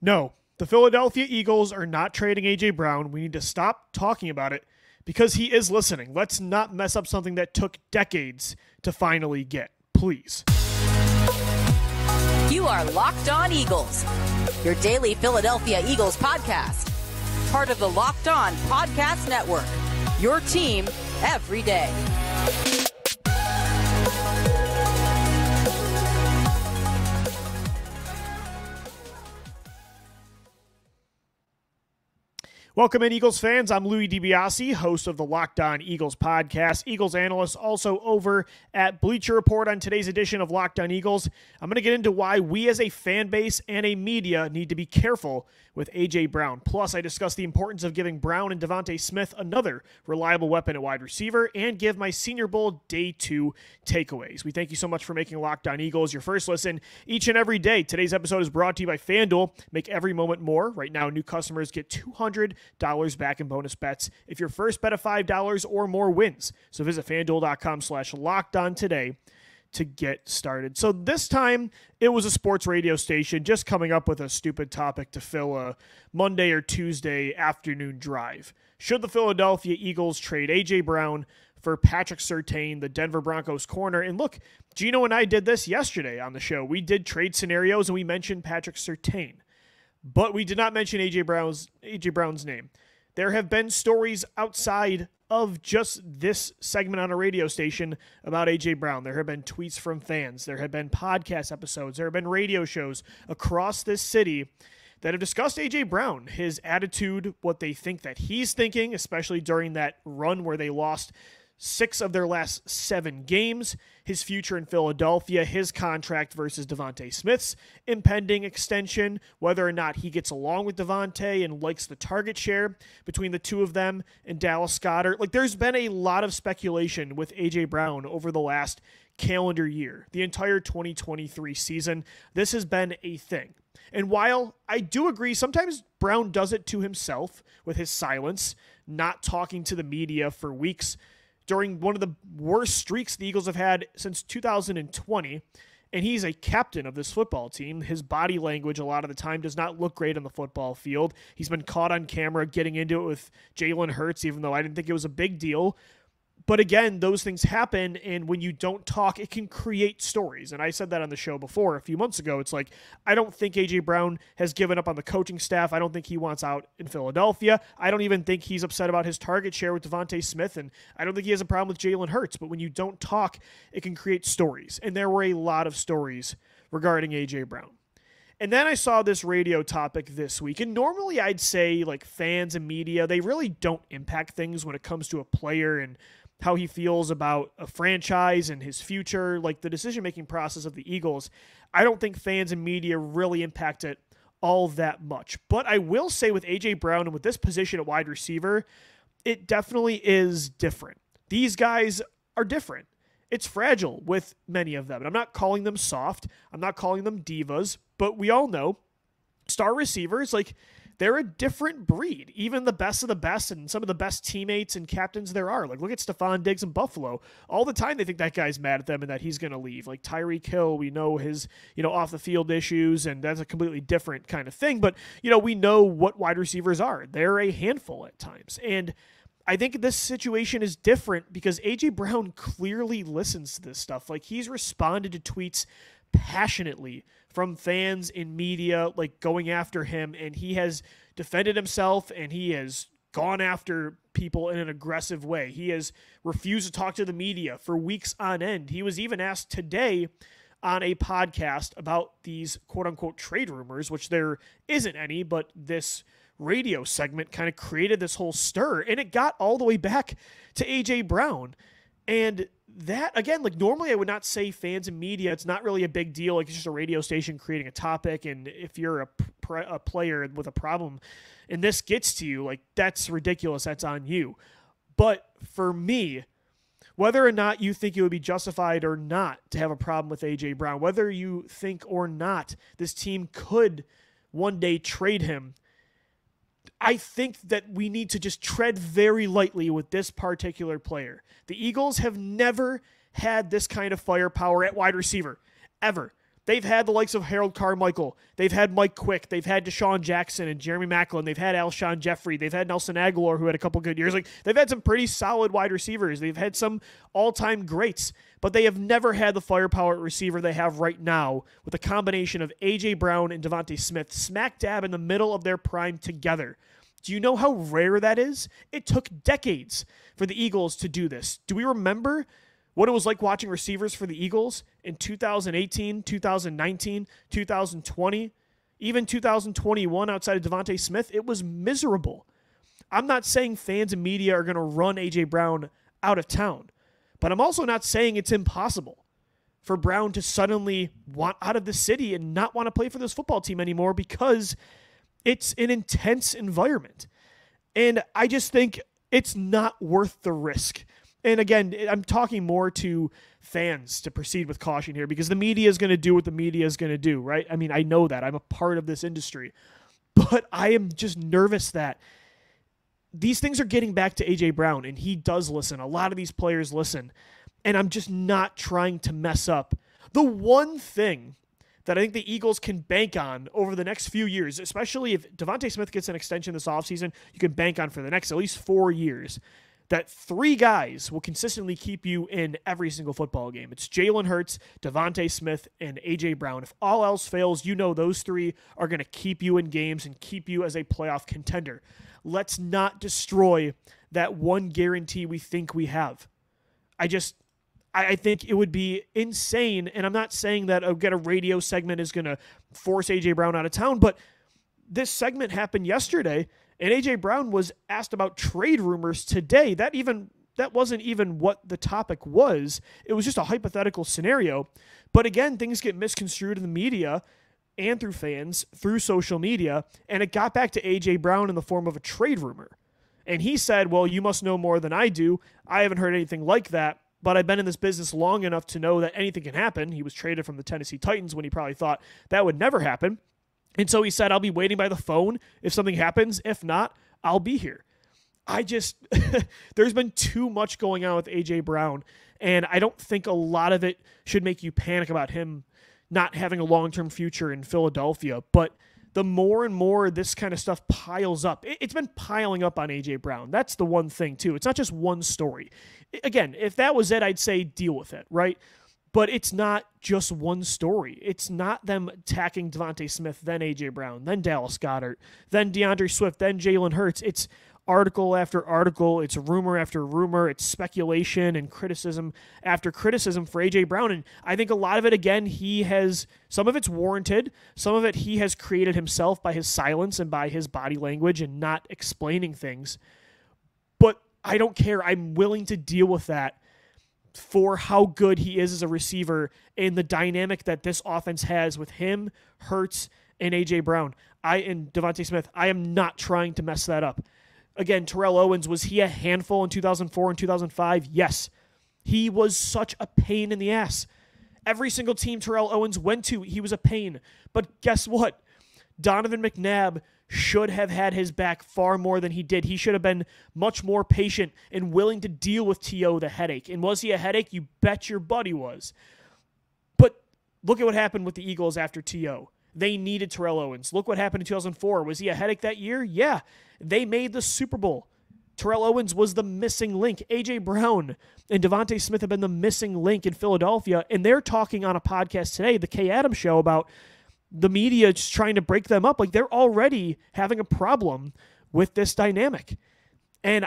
No, the Philadelphia Eagles are not trading A.J. Brown. We need to stop talking about it because he is listening. Let's not mess up something that took decades to finally get. Please. You are Locked On Eagles, your daily Philadelphia Eagles podcast. Part of the Locked On Podcast Network, your team every day. Welcome in, Eagles fans. I'm Louie DiBiase, host of the Locked On Eagles podcast, Eagles analyst, also over at Bleacher Report. On today's edition of Locked On Eagles, I'm going to get into why we as a fan base and a media need to be careful with A.J. Brown. Plus, I discuss the importance of giving Brown and DeVonta Smith another reliable weapon at wide receiver and give my Senior Bowl Day 2 takeaways. We thank you so much for making Locked On Eagles your first listen each and every day. Today's episode is brought to you by FanDuel. Make every moment more. Right now, new customers get $200 back in bonus bets if your first bet of $5 or more wins. So visit FanDuel.com/lockedon today to get started. So this time it was a sports radio station just coming up with a stupid topic to fill a Monday or Tuesday afternoon drive. Should the Philadelphia Eagles trade A.J. Brown for Patrick Surtain, the Denver Broncos corner? And look, Gino and I did this yesterday on the show. We did trade scenarios and we mentioned Patrick Surtain, but we did not mention A.J. Brown's name. There have been stories outside of just this segment on a radio station about A.J. Brown. There have been tweets from fans. There have been podcast episodes. There have been radio shows across this city that have discussed A.J. Brown, his attitude, what they think that he's thinking, especially during that run where they lost 6 of their last 7 games, his future in Philadelphia, his contract versus DeVonta Smith's impending extension, whether or not he gets along with DeVonta and likes the target share between the two of them and Dallas Goedert. Like, there's been a lot of speculation with A.J. Brown over the last calendar year, the entire 2023 season. This has been a thing. And while I do agree, sometimes Brown does it to himself with his silence, not talking to the media for weeks, during one of the worst streaks the Eagles have had since 2020, and he's a captain of this football team. His body language a lot of the time does not look great on the football field. He's been caught on camera getting into it with Jalen Hurts, even though I didn't think it was a big deal. But again, those things happen, and when you don't talk, it can create stories. And I said that on the show before a few months ago. It's like, I don't think A.J. Brown has given up on the coaching staff. I don't think he wants out in Philadelphia. I don't even think he's upset about his target share with DeVonta Smith, and I don't think he has a problem with Jalen Hurts. But when you don't talk, it can create stories. And there were a lot of stories regarding A.J. Brown. And then I saw this radio topic this week, and normally I'd say, like, fans and media, they really don't impact things when it comes to a player and how he feels about a franchise and his future, like the decision-making process of the Eagles. I don't think fans and media really impact it all that much. But I will say with A.J. Brown and with this position at wide receiver, it definitely is different. These guys are different. It's fragile with many of them. And I'm not calling them soft. I'm not calling them divas. But we all know star receivers, like, they're a different breed. Even the best of the best and some of the best teammates and captains there are. Like, look at Stephon Diggs in Buffalo. All the time they think that guy's mad at them and that he's going to leave. Like Tyreek Hill, we know his, off the field issues, and that's a completely different kind of thing. But, we know what wide receivers are. They're a handful at times. And I think this situation is different because A.J. Brown clearly listens to this stuff. Like, he's responded to tweets passionately from fans in media, like, going after him, and he has defended himself, and he has gone after people in an aggressive way. He has refused to talk to the media for weeks on end. He was even asked today on a podcast about these quote-unquote trade rumors, which there isn't any, but this radio segment kind of created this whole stir, and it got all the way back to A.J. Brown. And that, again, like, normally I would not say fans and media, it's not really a big deal. Like, it's just a radio station creating a topic, and if you're a player with a problem and this gets to you, like, that's ridiculous. That's on you. But for me, whether or not you think it would be justified or not to have a problem with A.J. Brown, whether you think or not this team could one day trade him, I think that we need to just tread very lightly with this particular player. The Eagles have never had this kind of firepower at wide receiver, ever. They've had the likes of Harold Carmichael. They've had Mike Quick. They've had Deshaun Jackson and Jeremy Maclin. They've had Alshon Jeffrey. They've had Nelson Aguilar, who had a couple good years. Like, they've had some pretty solid wide receivers. They've had some all-time greats, but they have never had the firepower at receiver they have right now with a combination of A.J. Brown and DeVonta Smith smack dab in the middle of their prime together. Do you know how rare that is? It took decades for the Eagles to do this. Do we remember what it was like watching receivers for the Eagles in 2018, 2019, 2020, even 2021 outside of DeVonta Smith? It was miserable. I'm not saying fans and media are going to run A.J. Brown out of town, but I'm also not saying it's impossible for Brown to suddenly want out of the city and not want to play for this football team anymore because it's an intense environment. And I just think it's not worth the risk. And again, I'm talking more to fans to proceed with caution here because the media is going to do what the media is going to do, right? I mean, I know that. I'm a part of this industry. But I am just nervous that these things are getting back to A.J. Brown, and he does listen. A lot of these players listen. And I'm just not trying to mess up. The one thing that I think the Eagles can bank on over the next few years, especially if DeVonta Smith gets an extension this offseason, you can bank on for the next at least 4 years, that 3 guys will consistently keep you in every single football game. It's Jalen Hurts, DeVonta Smith, and A.J. Brown. If all else fails, you know those 3 are going to keep you in games and keep you as a playoff contender. Let's not destroy that one guarantee we think we have. I think it would be insane, and I'm not saying that a radio segment is going to force A.J. Brown out of town, but this segment happened yesterday, and A.J. Brown was asked about trade rumors today. That wasn't even what the topic was. It was just a hypothetical scenario. But again, things get misconstrued in the media and through fans, through social media, and it got back to A.J. Brown in the form of a trade rumor. And he said, well, you must know more than I do. I haven't heard anything like that, but I've been in this business long enough to know that anything can happen. He was traded from the Tennessee Titans when he probably thought that would never happen. And so he said, I'll be waiting by the phone if something happens. If not, I'll be here. There's been too much going on with A.J. Brown, and I don't think a lot of it should make you panic about him not having a long-term future in Philadelphia. But the more and more this kind of stuff piles up, it's been piling up on A.J. Brown. That's the one thing, too. It's not just one story. Again, if that was it, I'd say deal with it, right? But it's not just one story. It's not them attacking DeVonta Smith, then A.J. Brown, then Dallas Goedert, then DeAndre Swift, then Jalen Hurts. It's article after article. It's rumor after rumor. It's speculation and criticism after criticism for A.J. Brown. And I think a lot of it, again, some of it's warranted. Some of it he has created himself by his silence and by his body language and not explaining things. But I don't care. I'm willing to deal with that for how good he is as a receiver and the dynamic that this offense has with him, Hurts, and A.J. Brown. And DeVonta Smith. I am not trying to mess that up. Again, Terrell Owens, was he a handful in 2004 and 2005? Yes. He was such a pain in the ass. Every single team Terrell Owens went to, he was a pain. But guess what? Donovan McNabb should have had his back far more than he did. He should have been much more patient and willing to deal with T.O., the headache. And was he a headache? You bet your butt he was. But look at what happened with the Eagles after T.O. They needed Terrell Owens. Look what happened in 2004. Was he a headache that year? Yeah. They made the Super Bowl. Terrell Owens was the missing link. A.J. Brown and DeVonta Smith have been the missing link in Philadelphia, and they're talking on a podcast today, the Kay Adams Show, about the media just trying to break them up. Like, they're already having a problem with this dynamic. And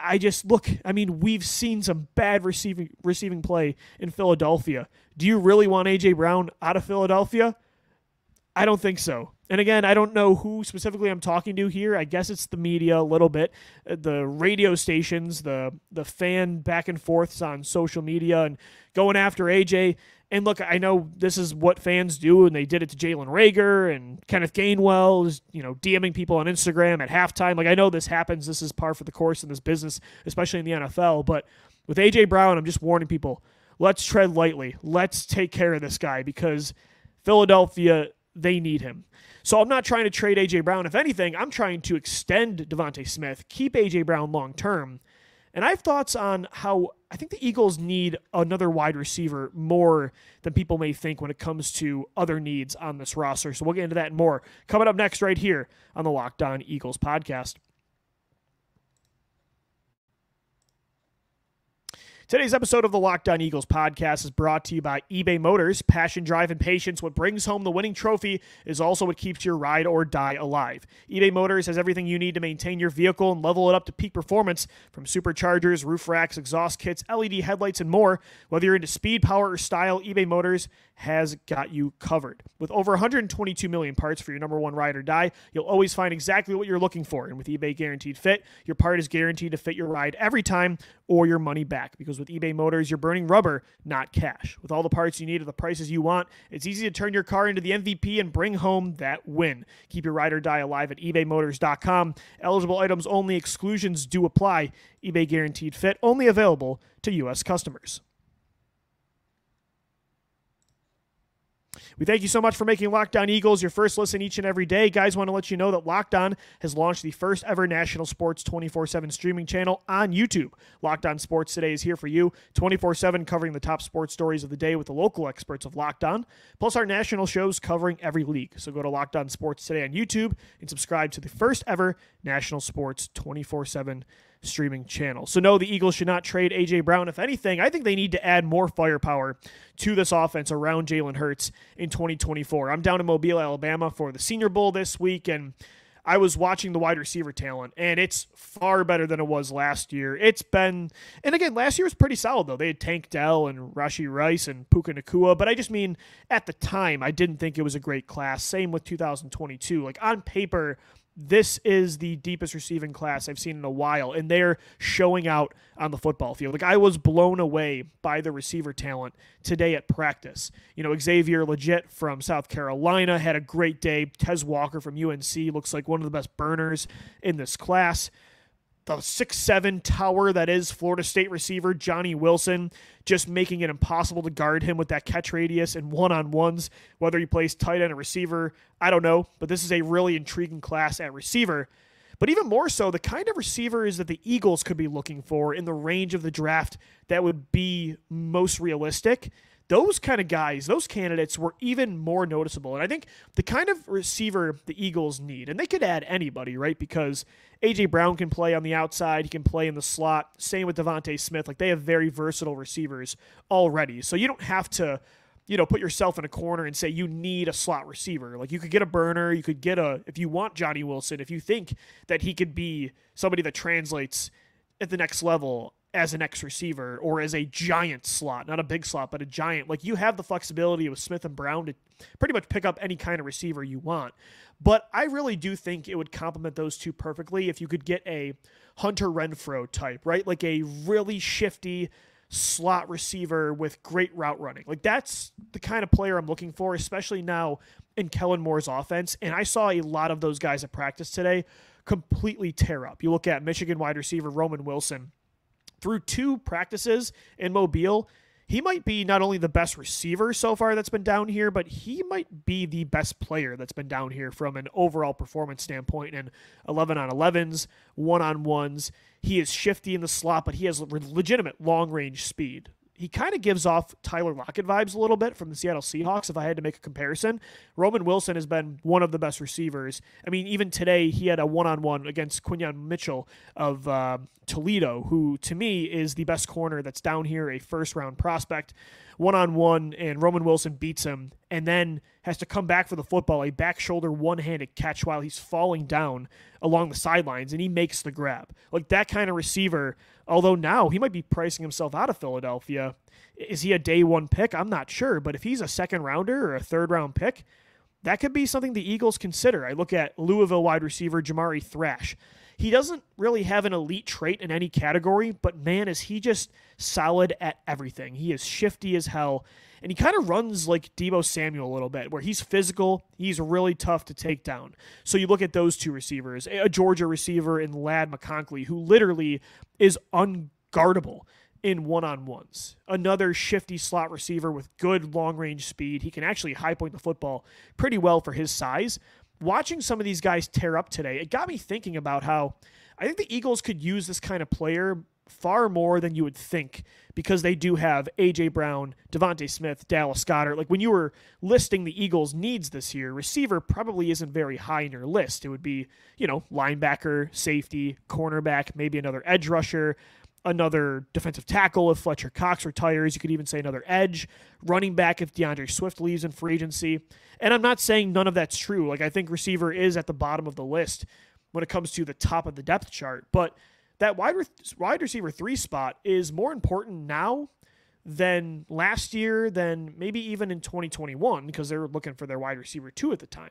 we've seen some bad receiving play in Philadelphia. Do you really want A.J. Brown out of Philadelphia? I don't think so. And again, I don't know who specifically I'm talking to here. I guess it's the media a little bit, the radio stations, the fan back and forths on social media and going after AJ. And look, I know this is what fans do, and they did it to Jalen Reagor and Kenneth Gainwell, is, DMing people on Instagram at halftime. Like, I know this happens. This is par for the course in this business, especially in the NFL. But with AJ Brown, I'm just warning people, let's tread lightly. Let's take care of this guy because Philadelphia, they need him. So I'm not trying to trade A.J. Brown. If anything, I'm trying to extend DeVonta Smith, keep A.J. Brown long-term, And I have thoughts on how I think the Eagles need another wide receiver more than people may think when it comes to other needs on this roster. So we'll get into that and more coming up next right here on the Locked On Eagles podcast. Today's episode of the Locked On Eagles podcast is brought to you by eBay Motors. Passion, drive, and patience. What brings home the winning trophy is also what keeps your ride or die alive. eBay Motors has everything you need to maintain your vehicle and level it up to peak performance, from superchargers, roof racks, exhaust kits, LED headlights, and more. Whether you're into speed, power, or style, eBay Motors has got you covered. With over 122 million parts for your number one ride or die, you'll always find exactly what you're looking for. And with eBay Guaranteed Fit, your part is guaranteed to fit your ride every time or your money back. Because with eBay Motors, you're burning rubber, not cash. With all the parts you need at the prices you want, it's easy to turn your car into the MVP and bring home that win. Keep your ride or die alive at ebaymotors.com. Eligible items only. Exclusions do apply. eBay Guaranteed Fit, only available to U.S. customers. We thank you so much for making Locked On Eagles your first listen each and every day. Guys, want to let you know that Locked On has launched the first ever national sports 24/7 streaming channel on YouTube. Locked On Sports Today is here for you, 24/7, covering the top sports stories of the day with the local experts of Locked On, plus our national shows covering every league. So go to Locked On Sports Today on YouTube and subscribe to the first ever national sports 24/7 streaming channel. So no, the Eagles should not trade A.J. Brown. If anything, I think they need to add more firepower to this offense around Jalen Hurts in 2024. I'm down in Mobile, Alabama for the Senior Bowl this week, and I was watching the wide receiver talent, and it's far better than it was last year. And again, last year was pretty solid, though. They had Tank Dell and Rashee Rice and Puka Nacua, but I just mean at the time, I didn't think it was a great class. Same with 2022. Like, on paper, this is the deepest receiving class I've seen in a while, and they're showing out on the football field. Like, I was blown away by the receiver talent today at practice. You know, Xavier Legit from South Carolina had a great day. Tez Walker from UNC looks like one of the best burners in this class. The 6'7" tower that is Florida State receiver Johnny Wilson, just making it impossible to guard him with that catch radius and one-on-ones. Whether he plays tight end or receiver, I don't know, but this is a really intriguing class at receiver. But even more so, the kind of receivers that the Eagles could be looking for in the range of the draft that would be most realistic, those kind of guys, those candidates were even more noticeable. And I think the kind of receiver the Eagles need, and they could add anybody, right? Because A.J. Brown can play on the outside. He can play in the slot. Same with DeVonta Smith. Like, they have very versatile receivers already. So you don't have to, put yourself in a corner and say you need a slot receiver. Like, you could get a burner. You could get if you want Johnny Wilson, if you think that he could be somebody that translates at the next level as an X receiver or as a giant slot, not a big slot, but a giant. Like, you have the flexibility with Smith and Brown to pretty much pick up any kind of receiver you want. But I really do think it would complement those two perfectly if you could get a Hunter Renfrow type, right? Like a really shifty slot receiver with great route running. Like, that's the kind of player I'm looking for, especially now in Kellen Moore's offense. And I saw a lot of those guys at practice today completely tear up. You look at Michigan wide receiver Roman Wilson. Through 2 practices in Mobile, he might be not only the best receiver so far that's been down here, but he might be the best player that's been down here from an overall performance standpoint in 11-on-11s, one-on-ones. He is shifty in the slot, but he has legitimate long-range speed. He kind of gives off Tyler Lockett vibes a little bit from the Seattle Seahawks, if I had to make a comparison. Roman Wilson has been one of the best receivers. I mean, even today, he had a one-on-one against Quinyon Mitchell of Toledo, who, to me, is the best corner that's down here, a first-round prospect. One-on-one, and Roman Wilson beats him, and then has to come back for the football, a back shoulder one-handed catch while he's falling down along the sidelines, and he makes the grab. Like, that kind of receiver, although now he might be pricing himself out of Philadelphia. Is he a day one pick? I'm not sure, but if he's a second rounder or a third round pick, that could be something the Eagles consider. I look at Louisville wide receiver Jamari Thrash. He doesn't really have an elite trait in any category, but man, is he just solid at everything. He is shifty as hell, and he kind of runs like Deebo Samuel a little bit, where he's physical, he's really tough to take down. So you look at those 2 receivers, a Georgia receiver in Lad McConkley, who literally is unguardable in one-on-ones. Another shifty slot receiver with good long-range speed. He can actually high-point the football pretty well for his size. Watching some of these guys tear up today, it got me thinking about how I think the Eagles could use this kind of player far more than you would think because they do have A.J. Brown, DeVonta Smith, Dallas Goedert. Like when you were listing the Eagles' needs this year, receiver probably isn't very high in your list. It would be, linebacker, safety, cornerback, maybe another edge rusher, another defensive tackle if Fletcher Cox retires. You could even say another edge, running back if DeAndre Swift leaves in free agency. And I'm not saying none of that's true. Like I think receiver is at the bottom of the list when it comes to the top of the depth chart. But that wide receiver 3 spot is more important now than last year, than maybe even in 2021, because they were looking for their wide receiver 2 at the time.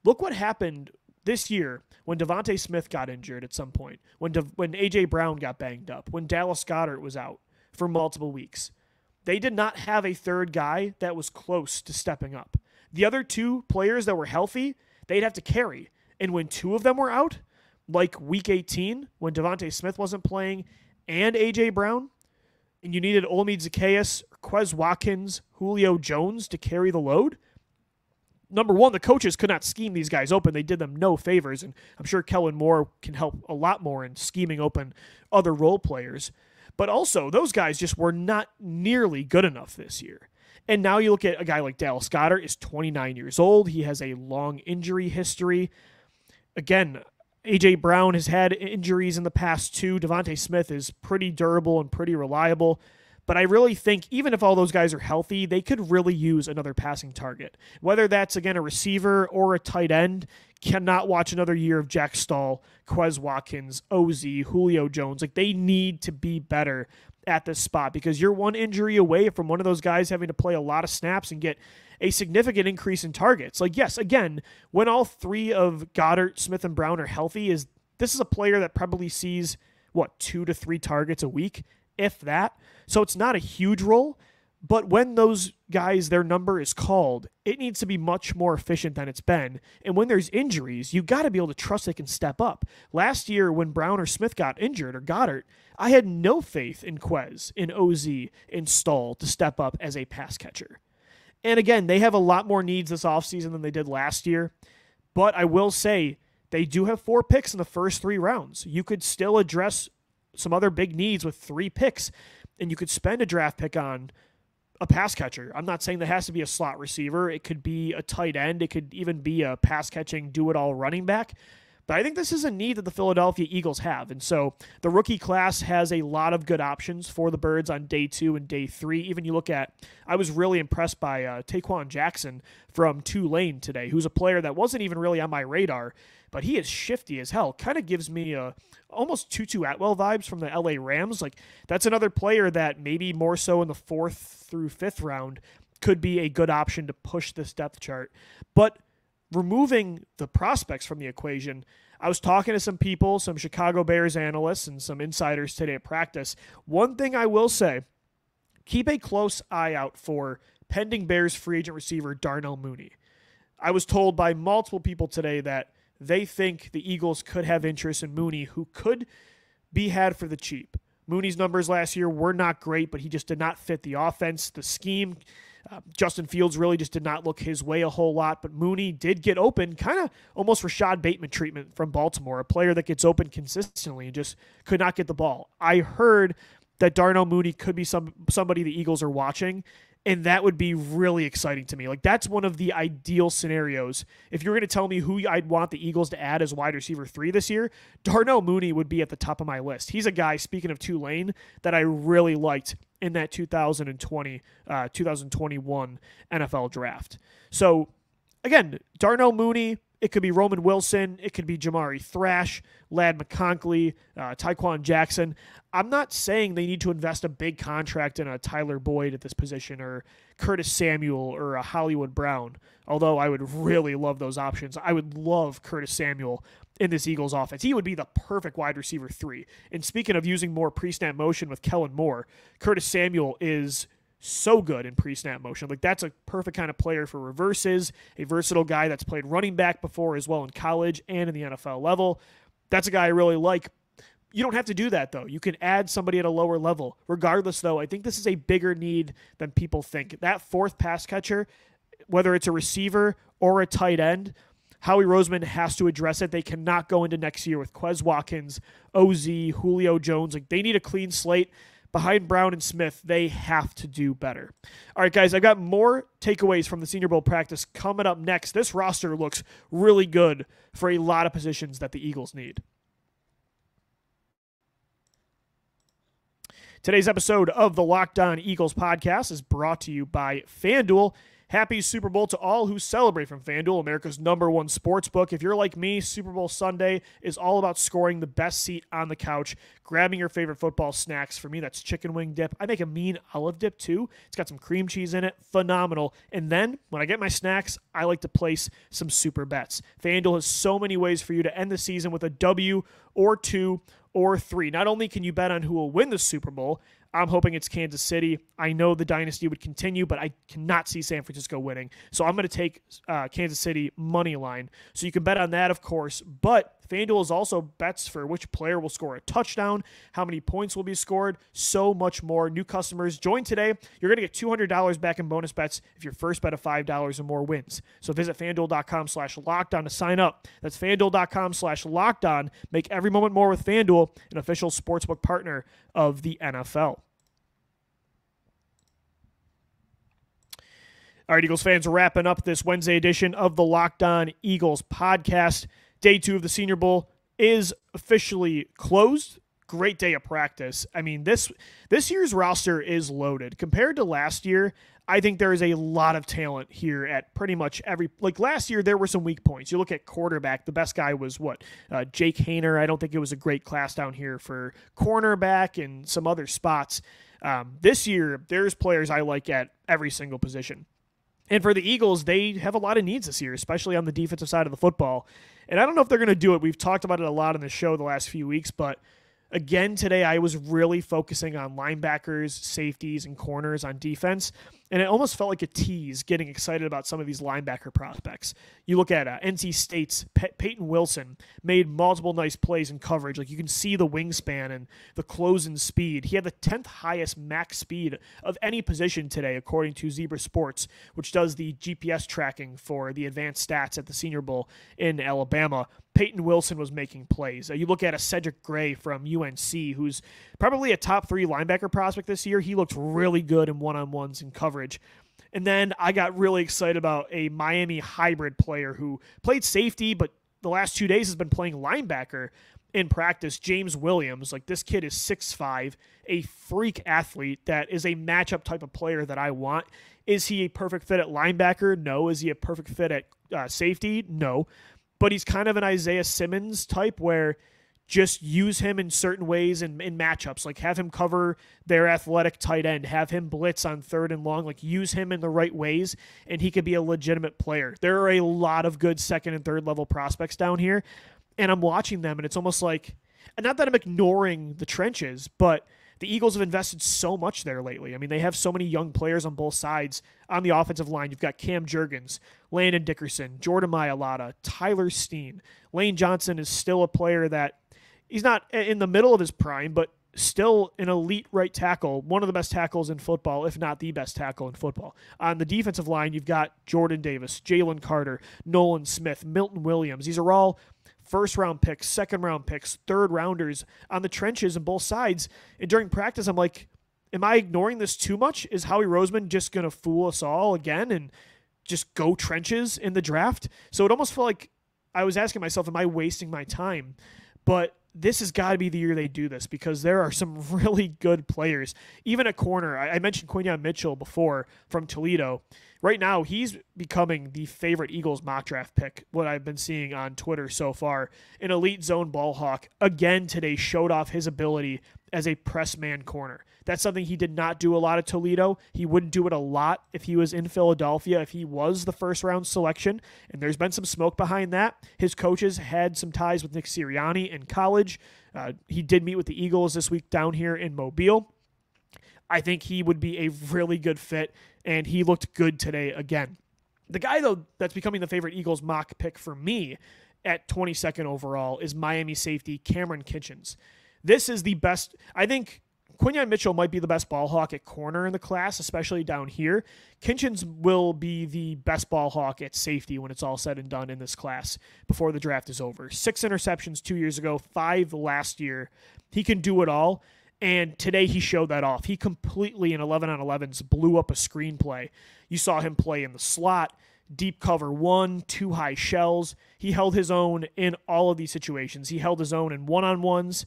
Look what happened this year when DeVonta Smith got injured at some point, when A.J. Brown got banged up, when Dallas Goedert was out for multiple weeks. They did not have a third guy that was close to stepping up. The other 2 players that were healthy, they'd have to carry. And when 2 of them were out, like week 18, when DeVonta Smith wasn't playing and A.J. Brown, and you needed Olamide Zaccheaus, Quez Watkins, Julio Jones to carry the load, number one, the coaches could not scheme these guys open. They did them no favors, and I'm sure Kellen Moore can help a lot more in scheming open other role players. But also, those guys just were not nearly good enough this year. And now you look at a guy like Dallas Goedert is 29 years old. He has a long injury history. Again, A.J. Brown has had injuries in the past too. DeVonta Smith is pretty durable and pretty reliable. But I really think even if all those guys are healthy, they could really use another passing target. Whether that's, again, a receiver or a tight end, cannot watch another year of Jack Stahl, Quez Watkins, Ozzie, Julio Jones. Like, they need to be better at this spot because you're one injury away from one of those guys having to play a lot of snaps and get a significant increase in targets. Like, yes, again, when all 3 of Goedert, Smith, and Brown are healthy, this is a player that probably sees, 2 to 3 targets a week, if that. So it's not a huge role, but when those guys, their number is called, it needs to be much more efficient than it's been. And when there's injuries, you got to be able to trust they can step up. Last year, when Brown or Smith got injured, or Goddard, I had no faith in Quez, in Ozzie, in Stahl to step up as a pass catcher. And again, they have a lot more needs this offseason than they did last year. But I will say, they do have 4 picks in the first 3 rounds. You could still address some other big needs with 3 picks, and you could spend a draft pick on a pass catcher. I'm not saying that has to be a slot receiver. It could be a tight end. It could even be a pass-catching, do-it-all running back. But I think this is a need that the Philadelphia Eagles have. And so the rookie class has a lot of good options for the Birds on day 2 and day 3. Even you look at, I was really impressed by Taquan Jackson from Tulane today, who's a player that wasn't even really on my radar, but he is shifty as hell. Kind of gives me almost Tutu Atwell vibes from the LA Rams. Like, that's another player that maybe more so in the 4th through 5th round could be a good option to push this depth chart. But removing the prospects from the equation, I was talking to some people, some Chicago Bears analysts and some insiders today at practice. One thing I will say, keep a close eye out for pending Bears free agent receiver Darnell Mooney. I was told by multiple people today that they think the Eagles could have interest in Mooney, who could be had for the cheap. Mooney's numbers last year were not great, but he just did not fit the offense, the scheme. Justin Fields really just did not look his way a whole lot, but Mooney did get open, kind of almost Rashad Bateman treatment from Baltimore, a player that gets open consistently and just could not get the ball. I heard that Darnell Mooney could be somebody the Eagles are watching, and that would be really exciting to me. Like, that's one of the ideal scenarios. If you're going to tell me who I'd want the Eagles to add as wide receiver 3 this year, Darnell Mooney would be at the top of my list. He's a guy, speaking of Tulane, that I really liked in that 2021 NFL draft. So, again, Darnell Mooney, it could be Roman Wilson, it could be Jamari Thrash, Ladd McConkley, Taquan Jackson. I'm not saying they need to invest a big contract in a Tyler Boyd at this position or Curtis Samuel or a Hollywood Brown, although I would really love those options. I would love Curtis Samuel in this Eagles offense. He would be the perfect wide receiver 3. And speaking of using more pre-snap motion with Kellen Moore, Curtis Samuel is so good in pre-snap motion. Like, that's a perfect kind of player for reverses, a versatile guy that's played running back before as well in college and in the NFL level. That's a guy I really like. You don't have to do that, though. You can add somebody at a lower level. Regardless, though, I think this is a bigger need than people think. That 4th pass catcher, whether it's a receiver or a tight end, Howie Roseman has to address it. They cannot go into next year with Quez Watkins, OZ, Julio Jones. Like, they need a clean slate. Behind Brown and Smith, they have to do better. All right, guys, I've got more takeaways from the Senior Bowl practice coming up next. This roster looks really good for a lot of positions that the Eagles need. Today's episode of the Locked On Eagles podcast is brought to you by FanDuel. Happy Super Bowl to all who celebrate from FanDuel, America's #1 sportsbook. If you're like me, Super Bowl Sunday is all about scoring the best seat on the couch, grabbing your favorite football snacks. For me, that's chicken wing dip. I make a mean olive dip too. It's got some cream cheese in it. Phenomenal. And then when I get my snacks, I like to place some super bets. FanDuel has so many ways for you to end the season with a W or 2 or 3. Not only can you bet on who will win the Super Bowl, I'm hoping it's Kansas City. I know the dynasty would continue, but I cannot see San Francisco winning. So I'm going to take Kansas City money line. So you can bet on that, of course. But FanDuel is also bets for which player will score a touchdown, how many points will be scored, so much more. New customers, join today. You're going to get $200 back in bonus bets if your first bet of $5 or more wins. So visit FanDuel.com/lockedon to sign up. That's FanDuel.com/lockedon. Make every moment more with FanDuel, an official sportsbook partner of the NFL. All right, Eagles fans, wrapping up this Wednesday edition of the Locked On Eagles podcast. Day 2 of the Senior Bowl is officially closed. Great day of practice. I mean, this year's roster is loaded. Compared to last year, I think there is a lot of talent here at pretty much every... Like last year, there were some weak points. You look at quarterback, the best guy was Jake Haener. I don't think it was a great class down here for cornerback and some other spots. This year, there's players I like at every single position. And for the Eagles, they have a lot of needs this year, especially on the defensive side of the football. And I don't know if they're going to do it. We've talked about it a lot on the show the last few weeks, but again, today I was really focusing on linebackers, safeties, and corners on defense, and it almost felt like a tease getting excited about some of these linebacker prospects. You look at NC State's Peyton Wilson made multiple nice plays in coverage. Like, you can see the wingspan and the closing speed. He had the 10th highest max speed of any position today, according to Zebra Sports, which does the GPS tracking for the advanced stats at the Senior Bowl in Alabama. Peyton Wilson was making plays. You look at a Cedric Gray from UNC, who's probably a top 3 linebacker prospect this year. He looked really good in one-on-ones and coverage. And then I got really excited about a Miami hybrid player who played safety, but the last 2 days has been playing linebacker in practice, James Williams. Like, this kid is 6'5", a freak athlete that is a matchup type of player that I want. Is he a perfect fit at linebacker? No. Is he a perfect fit at safety? No. But he's kind of an Isaiah Simmons type where just use him in certain ways in matchups. Like, have him cover their athletic tight end, have him blitz on 3rd and long, like use him in the right ways, and he could be a legitimate player. There are a lot of good 2nd and 3rd level prospects down here, and I'm watching them, and it's almost like, and not that I'm ignoring the trenches, but the Eagles have invested so much there lately. I mean, they have so many young players on both sides. On the offensive line, you've got Cam Jurgens, Landon Dickerson, Jordan Mailata, Tyler Steen. Lane Johnson is still a player that he's not in the middle of his prime, but still an elite right tackle, one of the best tackles in football, if not the best tackle in football. On the defensive line, you've got Jordan Davis, Jalen Carter, Nolan Smith, Milton Williams. These are all first-round picks, second-round picks, third-rounders on the trenches on both sides. And during practice, I'm like, am I ignoring this too much? Is Howie Roseman just going to fool us all again and just go trenches in the draft? So it almost felt like I was asking myself, am I wasting my time? But this has got to be the year they do this because there are some really good players. Even at corner, I mentioned Quinyon Mitchell before from Toledo. Right now, he's becoming the favorite Eagles mock draft pick, what I've been seeing on Twitter so far. An elite zone ball hawk, again today, showed off his ability as a press man corner. That's something he did not do a lot at Toledo. He wouldn't do it a lot if he was in Philadelphia, if he was the first-round selection, and there's been some smoke behind that. His coaches had some ties with Nick Sirianni in college. He did meet with the Eagles this week down here in Mobile. I think he would be a really good fit, and he looked good today again. The guy, though, that's becoming the favorite Eagles mock pick for me at 22nd overall is Miami safety Cameron Kitchens. This is the best. I think Quinyon Mitchell might be the best ball hawk at corner in the class, especially down here. Kinchens will be the best ball hawk at safety when it's all said and done in this class before the draft is over. 6 interceptions 2 years ago, 5 last year. He can do it all, and today he showed that off. He completely, in 11-on-11s, blew up a screenplay. You saw him play in the slot, deep cover 1, 2 high shells. He held his own in all of these situations. He held his own in one-on-ones.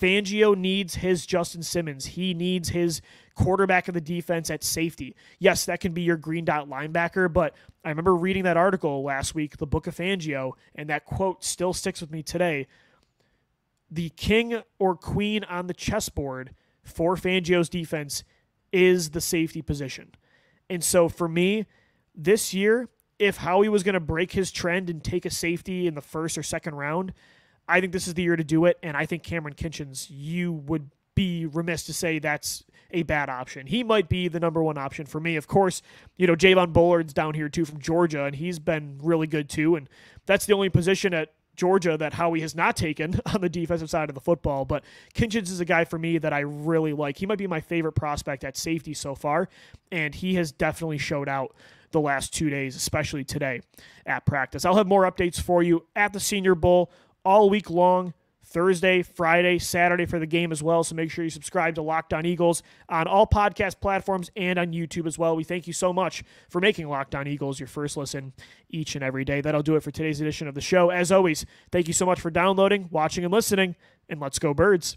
Fangio needs his Justin Simmons. He needs his quarterback of the defense at safety. Yes, that can be your green dot linebacker, but I remember reading that article last week, the Book of Fangio, and that quote still sticks with me today. The king or queen on the chessboard for Fangio's defense is the safety position. And so for me, this year, if Howie was going to break his trend and take a safety in the first or second round, I think this is the year to do it, and I think Cameron Kinchens, you would be remiss to say that's a bad option. He might be the number one option for me. Of course, Javon Bullard's down here too from Georgia, and he's been really good too, and that's the only position at Georgia that Howie has not taken on the defensive side of the football, but Kinchens is a guy for me that I really like. He might be my favorite prospect at safety so far, and he has definitely showed out the last 2 days, especially today at practice. I'll have more updates for you at the Senior Bowl all week long, Thursday, Friday, Saturday for the game as well. So make sure you subscribe to Locked On Eagles on all podcast platforms and on YouTube as well. We thank you so much for making Locked On Eagles your first listen each and every day. That'll do it for today's edition of the show. As always, thank you so much for downloading, watching, and listening, and let's go Birds.